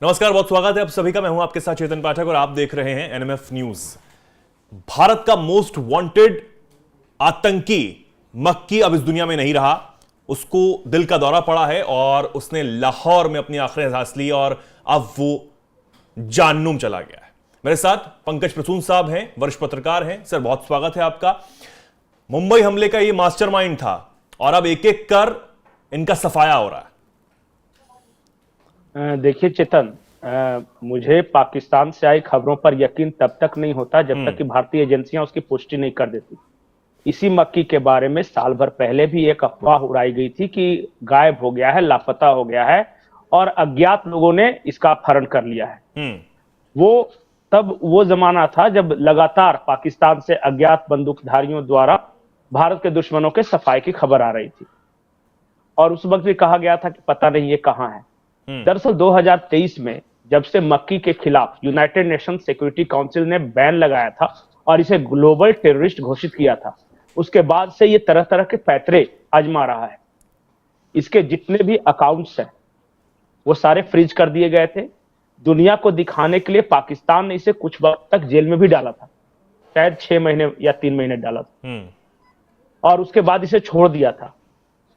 नमस्कार, बहुत स्वागत है आप सभी का। मैं हूं आपके साथ चेतन पाठक और आप देख रहे हैं एनएमएफ न्यूज। भारत का मोस्ट वांटेड आतंकी मक्की अब इस दुनिया में नहीं रहा। उसको दिल का दौरा पड़ा है और उसने लाहौर में अपनी आखिरी सांस ली और अब वो जाननुम चला गया है। मेरे साथ पंकज प्रसून साहब हैं, वरिष्ठ पत्रकार हैं। सर, बहुत स्वागत है आपका। मुंबई हमले का ये मास्टरमाइंड था और अब एक एक कर इनका सफाया हो रहा है। देखिए चेतन, मुझे पाकिस्तान से आई खबरों पर यकीन तब तक नहीं होता जब तक कि भारतीय एजेंसियां उसकी पुष्टि नहीं कर देती। इसी मक्की के बारे में साल भर पहले भी एक अफवाह उड़ाई गई थी कि गायब हो गया है, लापता हो गया है और अज्ञात लोगों ने इसका अपहरण कर लिया है। वो जमाना था जब लगातार पाकिस्तान से अज्ञात बंदूकधारियों द्वारा भारत के दुश्मनों के सफाई की खबर आ रही थी और उस वक्त भी कहा गया था कि पता नहीं ये कहां है। दरअसल 2023 में जब से मक्की के खिलाफ यूनाइटेड नेशन सिक्योरिटी काउंसिल ने बैन लगाया था और इसे ग्लोबल टेररिस्ट घोषित किया था, उसके बाद से ये तरह तरह के पैतरे आजमा रहा है। इसके जितने भी अकाउंट्स हैं वो सारे फ्रीज कर दिए गए थे। दुनिया को दिखाने के लिए पाकिस्तान ने इसे कुछ वक्त तक जेल में भी डाला था, शायद 6 महीने या 3 महीने डाला था और उसके बाद इसे छोड़ दिया था।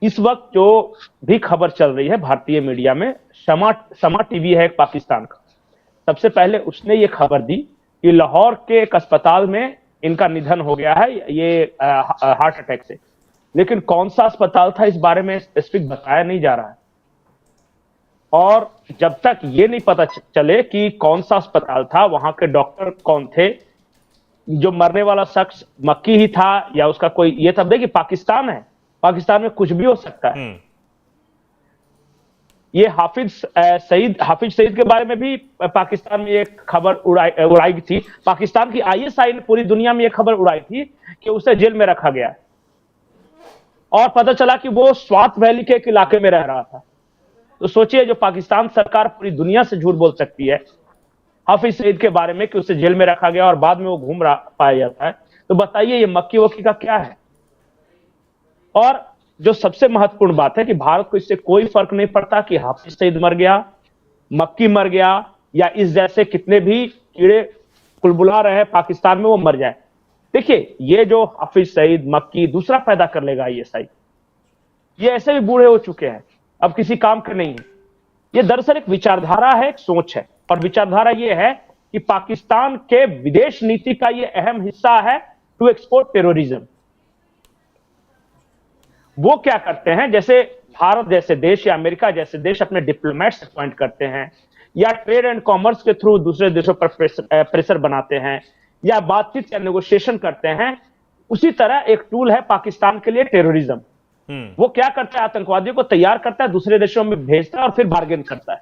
इस वक्त जो भी खबर चल रही है भारतीय मीडिया में, समा टीवी है एक पाकिस्तान का, सबसे पहले उसने ये खबर दी कि लाहौर के एक अस्पताल में इनका निधन हो गया है, ये हार्ट अटैक से। लेकिन कौन सा अस्पताल था इस बारे में स्पेसिफिक बताया नहीं जा रहा है और जब तक ये नहीं पता चले कि कौन सा अस्पताल था, वहां के डॉक्टर कौन थे, जो मरने वाला शख्स मक्की ही था या उसका कोई, ये तब देखिए पाकिस्तान है, पाकिस्तान में कुछ भी हो सकता है। ये हाफिज सईद के बारे में भी पाकिस्तान में एक खबर उड़ाई थी। पाकिस्तान की आईएसआई ने पूरी दुनिया में एक खबर उड़ाई थी कि उसे जेल में रखा गया और पता चला कि वो स्वात वैली के एक इलाके में रह रहा था। तो सोचिए, जो पाकिस्तान सरकार पूरी दुनिया से झूठ बोल सकती है हाफिज सईद के बारे में कि उसे जेल में रखा गया और बाद में वो घूम रहा पाया जाता है, तो बताइए ये मक्की वक्की का क्या है। और जो सबसे महत्वपूर्ण बात है कि भारत को इससे कोई फर्क नहीं पड़ता कि हाफिज सईद मर गया, मक्की मर गया या इस जैसे कितने भी कीड़े कुलबुला रहे हैं पाकिस्तान में वो मर जाए। देखिए, ये जो हाफिज सईद, मक्की दूसरा पैदा कर लेगा आईएसआई, ये ऐसे भी बूढ़े हो चुके हैं, अब किसी काम के नहीं है। ये दरअसल एक विचारधारा है, एक सोच है और विचारधारा ये है कि पाकिस्तान के विदेश नीति का ये अहम हिस्सा है टू एक्सपोर्ट टेररिज्म। वो क्या करते हैं, जैसे भारत जैसे देश या अमेरिका जैसे देश अपने डिप्लोमेट्स अपॉइंट करते हैं या ट्रेड एंड कॉमर्स के थ्रू दूसरे देशों पर प्रेशर बनाते हैं या बातचीत या नेगोशिएशन करते हैं, उसी तरह एक टूल है पाकिस्तान के लिए टेररिज्म। वो क्या करता है, आतंकवादियों को तैयार करता है, दूसरे देशों में भेजता है और फिर बार्गेन करता है।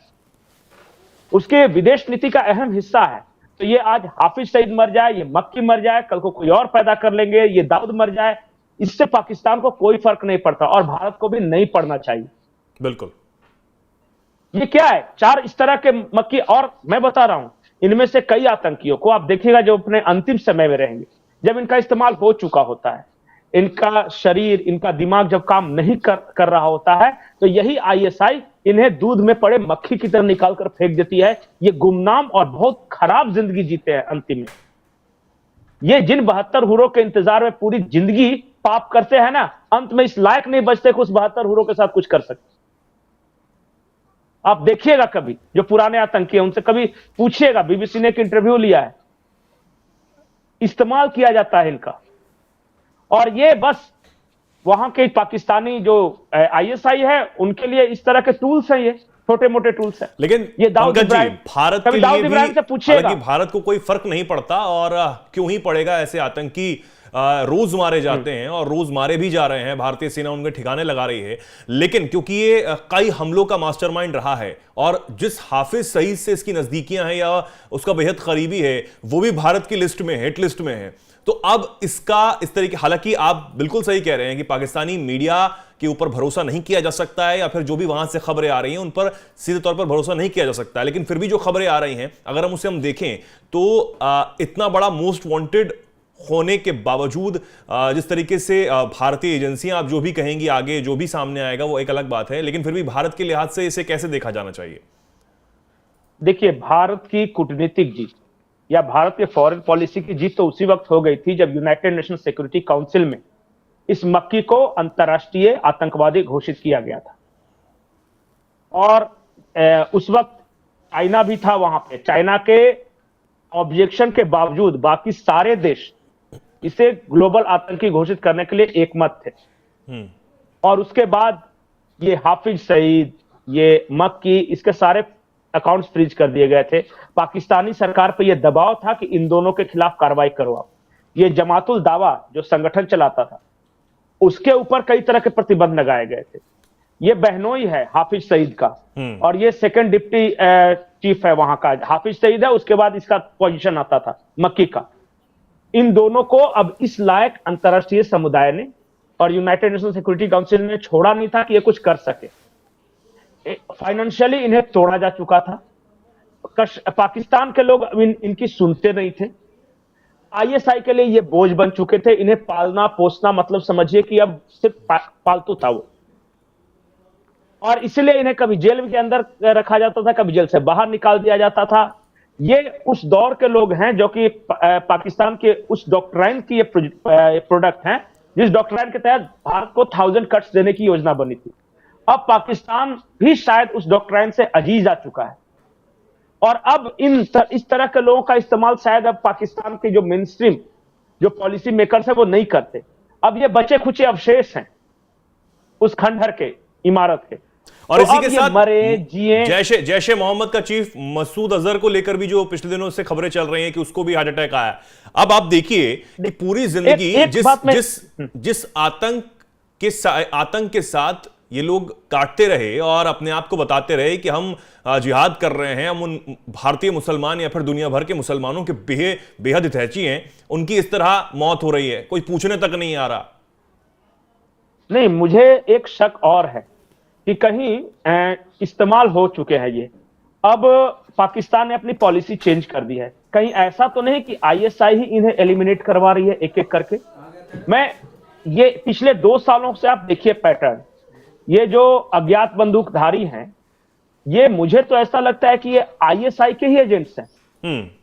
उसके विदेश नीति का अहम हिस्सा है। तो ये आज हाफिज सईद मर जाए, ये मक्की मर जाए, कल को कोई और पैदा कर लेंगे, ये दाऊद मर जाए, इससे पाकिस्तान को कोई फर्क नहीं पड़ता और भारत को भी नहीं पड़ना चाहिए। बिल्कुल। ये क्या है, 4 इस तरह के मक्की, और मैं बता रहा हूं इनमें से कई आतंकियों को आप देखिएगा जो अपने अंतिम समय में रहेंगे, जब इनका इस्तेमाल हो चुका होता है, इनका शरीर, इनका दिमाग जब काम नहीं कर रहा होता है, तो यही आईएसआई इन्हें दूध में पड़े मक्खी की तरह निकाल कर फेंक देती है। ये गुमनाम और बहुत खराब जिंदगी जीते हैं अंतिम में। ये जिन 72 हुरों के इंतजार में पूरी जिंदगी पाप करते हैं ना, अंत में इस लायक नहीं बचते कि उस 72 हुरों के साथ कुछ कर सके। आप देखिएगा, कभी जो पुराने आतंकी हैं उनसे कभी पूछिएगा, बीबीसी ने एक इंटरव्यू लिया है, इस्तेमाल किया जाता है इनका। और ये बस वहां के पाकिस्तानी जो आईएसआई है उनके लिए इस तरह के टूल्स हैं, ये छोटे मोटे टूल्स हैं। लेकिन ये दाऊद इब्राहिम, भारत के लिए भी, हालांकि भारत को कोई फर्क नहीं पड़ता और क्यों ही पड़ेगा, ऐसे आतंकी रोज मारे जाते हैं और रोज मारे भी जा रहे हैं, भारतीय सेना उनके ठिकाने लगा रही है। लेकिन क्योंकि ये कई हमलों का मास्टरमाइंड रहा है और जिस हाफिज सईद से इसकी नजदीकियां हैं या उसका बेहद करीबी है, वो भी भारत की लिस्ट में, हिट लिस्ट में है, तो अब इसका इस तरीके, हालांकि आप बिल्कुल सही कह रहे हैं कि पाकिस्तानी मीडिया के ऊपर भरोसा नहीं किया जा सकता है या फिर जो भी वहां से खबरें आ रही हैं उन पर सीधे तौर पर भरोसा नहीं किया जा सकता है, लेकिन फिर भी जो खबरें आ रही हैं अगर हम देखें तो इतना बड़ा मोस्ट वांटेड होने के बावजूद जिस तरीके से भारतीय एजेंसियां, आप जो भी कहेंगी आगे जो भी सामने आएगा वो एक अलग बात है, लेकिन फिर भी भारत के लिहाज से इसे कैसे देखा जाना चाहिए? देखिए, भारत की कूटनीतिक जीत या भारत के फॉरेन पॉलिसी की जीत तो उसी वक्त हो गई थी जब यूनाइटेड नेशन सिक्योरिटी काउंसिल में इस मक्की को अंतर्राष्ट्रीय आतंकवादी घोषित किया गया था। और उस वक्त चाइना भी था वहां पे। चाइना के ऑब्जेक्शन के बावजूद बाकी सारे देश इसे ग्लोबल आतंकी घोषित करने के लिए एकमत थे। और उसके बाद ये हाफिज सईद, ये मक्की, इसके सारे अकाउंट्स फ्रीज कर दिए गए थे। पाकिस्तानी सरकार पर यह दबाव था कि इन दोनों के खिलाफ कार्रवाई करवाओ। ये जमातुल दावा जो संगठन चलाता था उसके ऊपर कई तरह के प्रतिबंध लगाए गए थे। ये बहनोई है हाफिज सईद का, और ये सेकंड डिप्टी चीफ है वहां का। हाफिज सईद है, उसके बाद इसका पोजीशन आता था मक्की का। इन दोनों को अब इस लायक अंतर्राष्ट्रीय समुदाय ने और यूनाइटेड नेशन सिक्योरिटी काउंसिल ने छोड़ा नहीं था कि ये कुछ कर सके। फाइनेंशियली इन्हें तोड़ा जा चुका था। पाकिस्तान के लोग इनकी सुनते नहीं थे। आईएसआई के लिए ये बोझ बन चुके थे। इन्हें पालना पोसना मतलब समझिए कि अब सिर्फ पालतू था वो। और इसलिए इन्हें कभी जेल के अंदर रखा जाता था, कभी जेल से बाहर निकाल दिया जाता था। ये उस दौर के लोग हैं जो कि पाकिस्तान के उस डॉक्ट्राइन की ये प्रोडक्ट हैं जिस डॉक्ट्राइन के तहत भारत को 1000 कट्स देने की योजना बनी थी। अब पाकिस्तान भी शायद उस डॉक्ट्राइन से अजीज आ चुका है, और अब इस तरह के लोगों का इस्तेमाल शायद अब पाकिस्तान के जो मेन स्ट्रीम जो पॉलिसी मेकर्स है वो नहीं करते। अब ये बचे खुचे अवशेष हैं उस खंडहर के, इमारत के। और तो इसी के साथ मरे जिए जैश-ए मोहम्मद का चीफ मसूद अजहर को लेकर भी जो पिछले दिनों से खबरें चल रही हैं कि उसको भी हार्ट अटैक आया। अब आप देखिए कि पूरी जिंदगी जिस आतंक के साथ ये लोग काटते रहे और अपने आप को बताते रहे कि हम जिहाद कर रहे हैं, हम उन भारतीय मुसलमान या फिर दुनिया भर के मुसलमानों के बेहद हितैषी हैं, उनकी इस तरह मौत हो रही है, कोई पूछने तक नहीं आ रहा। नहीं, मुझे एक शक और है कि कहीं इस्तेमाल हो चुके हैं ये। अब पाकिस्तान ने अपनी पॉलिसी चेंज कर दी है। कहीं ऐसा तो नहीं कि आईएसआई ही इन्हें एलिमिनेट करवा रही है एक एक करके। ये पिछले 2 सालों से आप देखिए पैटर्न, ये जो अज्ञात बंदूकधारी हैं, ये मुझे तो ऐसा लगता है कि ये आईएसआई के ही एजेंट्स हैं,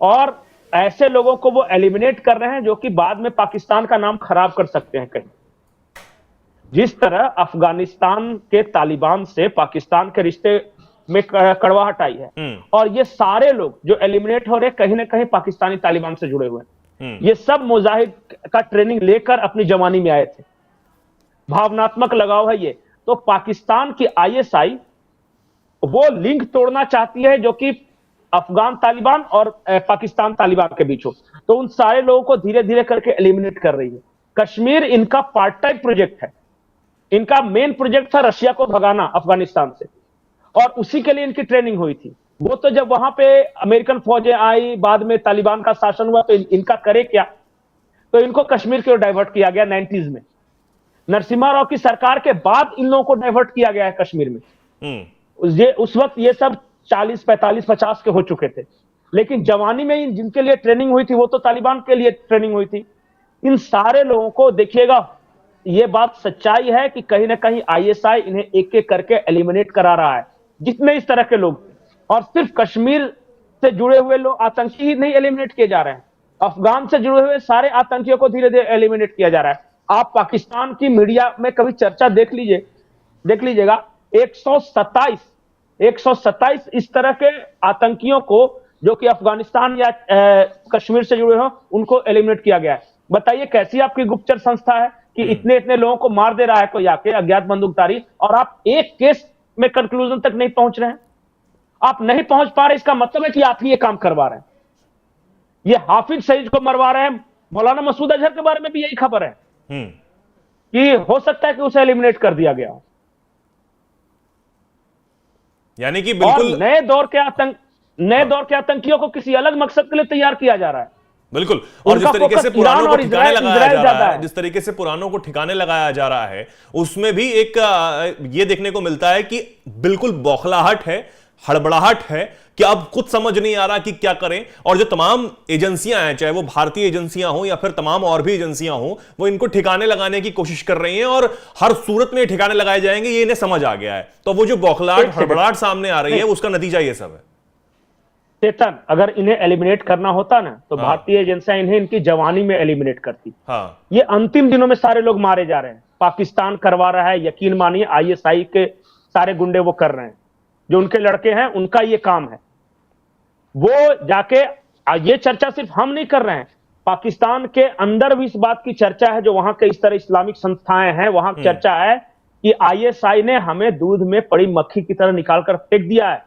और ऐसे लोगों को वो एलिमिनेट कर रहे हैं जो कि बाद में पाकिस्तान का नाम खराब कर सकते हैं कहीं। जिस तरह अफगानिस्तान के तालिबान से पाकिस्तान के रिश्ते में कड़वाहट आई है, और ये सारे लोग जो एलिमिनेट हो रहे कहीं ना कहीं पाकिस्तानी तालिबान से जुड़े हुए हैं। ये सब मुजाहिद का ट्रेनिंग लेकर अपनी जवानी में आए थे। भावनात्मक लगाव है ये। तो पाकिस्तान की आईएसआई वो लिंक तोड़ना चाहती है जो कि अफगान तालिबान और पाकिस्तान तालिबान के बीच हो। तो उन सारे लोगों को धीरे धीरे करके एलिमिनेट कर रही है। कश्मीर इनका पार्ट टाइम प्रोजेक्ट है। इनका मेन प्रोजेक्ट था रशिया को भगाना अफगानिस्तान से, और उसी के लिए इनकी ट्रेनिंग हुई थी। वो तो जब वहां पे अमेरिकन फौजें आई, बाद में तालिबान का शासन हुआ, तो इनका करे क्या? तो इनको कश्मीर की ओर डाइवर्ट किया गया 90s में। नरसिम्हा राव की सरकार के बाद इन लोगों को डाइवर्ट किया गया है कश्मीर में। उस वक्त ये सब 40, 45, 50 के हो चुके थे, लेकिन जवानी में जिनके लिए ट्रेनिंग हुई थी वो तो तालिबान के लिए ट्रेनिंग हुई थी। इन सारे लोगों को देखिएगा, ये बात सच्चाई है कि कहीं ना कहीं आईएसआई इन्हें एक एक करके एलिमिनेट करा रहा है, जितने इस तरह के लोग। और सिर्फ कश्मीर से जुड़े हुए लोग आतंकी ही नहीं एलिमिनेट किए जा रहे हैं, अफगान से जुड़े हुए सारे आतंकियों को धीरे धीरे एलिमिनेट किया जा रहा है। आप पाकिस्तान की मीडिया में कभी चर्चा देख लीजिएगा, 127 इस तरह के आतंकियों को जो कि अफगानिस्तान या कश्मीर से जुड़े हो, उनको एलिमिनेट किया गया है। बताइए कैसी आपकी गुप्तचर संस्था है कि इतने लोगों को मार दे रहा है कोई आके अज्ञात बंदूकधारी, और आप एक केस में कंक्लूजन तक नहीं पहुंच रहे हैं। आप नहीं पहुंच पा रहे, इसका मतलब है कि आप ही ये काम करवा रहे हैं। ये हाफिज सईद को मरवा रहे हैं। मौलाना मसूद अजहर के बारे में भी यही खबर है कि हो सकता है कि उसे एलिमिनेट कर दिया गया हो। यानी कि बिल्कुल नए दौर के आतंकियों को किसी अलग मकसद के लिए तैयार किया जा रहा है। बिल्कुल। और जिस तरीके से पुरानों को ठिकाने लगाया जा रहा है, जिस तरीके से पुरानों को ठिकाने लगाया जा रहा है, उसमें भी एक ये देखने को मिलता है कि बिल्कुल बौखलाहट है, हड़बड़ाहट है कि अब कुछ समझ नहीं आ रहा कि क्या करें। और जो तमाम एजेंसियां हैं, चाहे वो भारतीय एजेंसियां हो या फिर तमाम और भी एजेंसियां हो, वो इनको ठिकाने लगाने की कोशिश कर रही हैं, और हर सूरत में ठिकाने लगाए जाएंगे, ये इन्हें समझ आ गया है। तो वो जो बौखलाहट, हड़बड़ाहट सामने आ रही है, उसका नतीजा ये सब है। चेतन, अगर इन्हें एलिमिनेट करना होता ना तो हाँ। भारतीय एजेंसियां इन्हें इनकी जवानी में एलिमिनेट करती। हाँ। ये अंतिम दिनों में सारे लोग मारे जा रहे हैं, पाकिस्तान करवा रहा है, यकीन मानिए आईएसआई के सारे गुंडे वो कर रहे हैं, जो उनके लड़के हैं उनका ये काम है। वो जाके ये चर्चा सिर्फ हम नहीं कर रहे हैं, पाकिस्तान के अंदर भी इस बात की चर्चा है, जो वहां के इस तरह इस्लामिक संस्थाएं हैं वहां चर्चा है कि आईएसआई ने हमें दूध में पड़ी मक्खी की तरह निकालकर फेंक दिया है।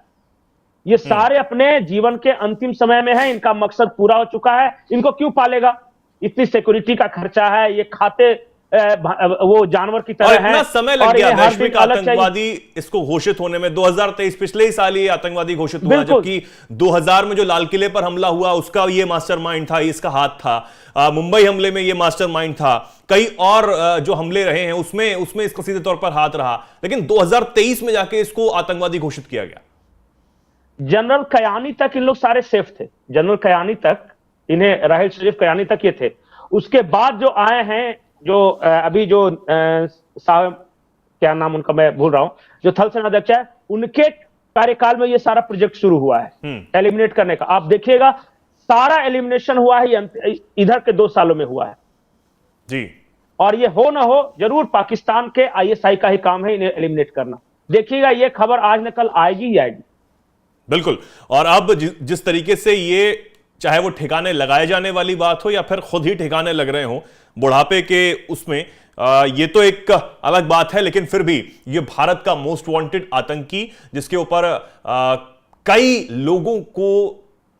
ये सारे अपने जीवन के अंतिम समय में है, इनका मकसद पूरा हो चुका है, इनको क्यों पालेगा? इतनी सिक्योरिटी का खर्चा है, ये खाते वो जानवर की और तरह है। इतना समय लग गया वैश्विक आतंकवादी इसको घोषित होने में। 2023 पिछले ही साल ये आतंकवादी घोषित हुआ, जबकि 2000 में जो लाल किले पर हमला हुआ उसका ये मास्टरमाइंड था, इसका हाथ था। मुंबई हमले में ये मास्टरमाइंड था। कई और जो हमले रहे हैं उसमें इसका सीधे तौर पर हाथ रहा, लेकिन 2023 में जाके इसको आतंकवादी घोषित किया गया। जनरल कयानी तक इन लोग सारे सेफ थे, जनरल कयानी तक, इन्हें राहिल शरीफ कयानी तक ये थे। उसके बाद जो आए हैं, जो अभी जो साहब, क्या नाम उनका मैं भूल रहा हूं, जो थल सेनाध्यक्ष है, उनके कार्यकाल में ये सारा प्रोजेक्ट शुरू हुआ है एलिमिनेट करने का। आप देखिएगा सारा एलिमिनेशन हुआ है इधर के 2 सालों में हुआ है जी। और ये हो ना हो, जरूर पाकिस्तान के आईएसआई का ही काम है इन्हें एलिमिनेट करना। देखिएगा ये खबर आज न कल आएगी ही आएगी। बिल्कुल। और अब जिस तरीके से ये, चाहे वो ठिकाने लगाए जाने वाली बात हो या फिर खुद ही ठिकाने लग रहे हो बुढ़ापे के उसमें, ये तो एक अलग बात है, लेकिन फिर भी ये भारत का मोस्ट वांटेड आतंकी, जिसके ऊपर कई लोगों को,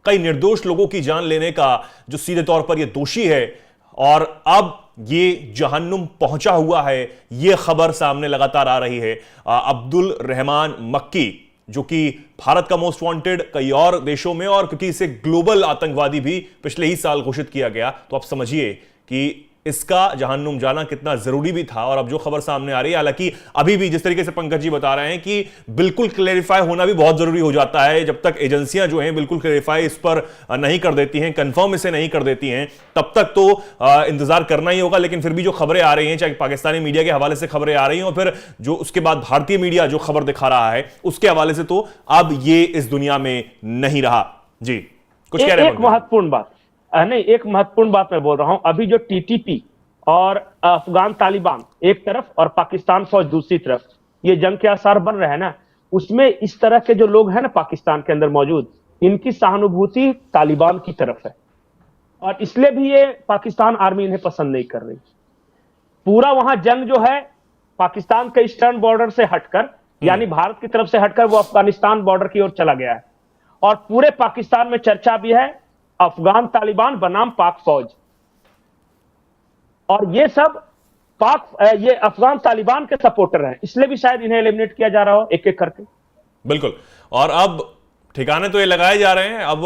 कई निर्दोष लोगों की जान लेने का जो सीधे तौर पर ये दोषी है, और अब ये जहन्नुम पहुंचा हुआ है, ये खबर सामने लगातार आ रही है। अब्दुल रहमान मक्की, जो कि भारत का मोस्ट वांटेड, कई और देशों में, और क्योंकि इसे ग्लोबल आतंकवादी भी पिछले ही साल घोषित किया गया, तो आप समझिए कि इसका जहन्नुम जाना कितना जरूरी भी था। और अब जो खबर सामने आ रही है, हालांकि अभी भी जिस तरीके से पंकज जी बता रहे हैं कि बिल्कुल क्लेरिफाई होना भी बहुत जरूरी हो जाता है। जब तक एजेंसियां जो हैं बिल्कुल क्लेरिफाई इस पर नहीं कर देती हैं, कंफर्म इसे नहीं कर देती हैं, तब तक तो इंतजार करना ही होगा। लेकिन फिर भी जो खबरें आ रही हैं, चाहे पाकिस्तानी मीडिया के हवाले से खबरें आ रही हैं और फिर जो उसके बाद भारतीय मीडिया जो खबर दिखा रहा है उसके हवाले से, तो अब ये इस दुनिया में नहीं रहा। जी, कुछ कह रहे हैं? एक महत्वपूर्ण बात नहीं, एक महत्वपूर्ण बात मैं बोल रहा हूं। अभी जो टीटीपी और अफगान तालिबान एक तरफ और पाकिस्तान फौज दूसरी तरफ, ये जंग के आसार बन रहे हैं ना, उसमें इस तरह के जो लोग हैं ना पाकिस्तान के अंदर मौजूद, इनकी सहानुभूति तालिबान की तरफ है, और इसलिए भी ये पाकिस्तान आर्मी इन्हें पसंद नहीं कर रही। पूरा वहां जंग जो है पाकिस्तान के ईस्टर्न बॉर्डर से हटकर, यानी भारत की तरफ से हटकर, वो अफगानिस्तान बॉर्डर की ओर चला गया है। और पूरे पाकिस्तान में चर्चा भी है अफगान तालिबान बनाम पाक फौज, और ये सब ये अफगान तालिबान के सपोर्टर हैं, इसलिए भी शायद इन्हें एलिमिनेट किया जा रहा हो एक एक करके। बिल्कुल। और अब ठिकाने तो ये लगाए जा रहे हैं, अब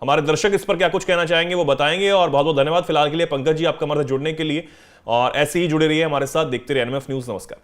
हमारे दर्शक इस पर क्या कुछ कहना चाहेंगे वो बताएंगे। और बहुत बहुत धन्यवाद फिलहाल के लिए पंकज जी, आपका हमारे जुड़ने के लिए, और ऐसे ही जुड़े रहिए हमारे साथ, देखते रहिए एनएमएफ न्यूज। नमस्कार।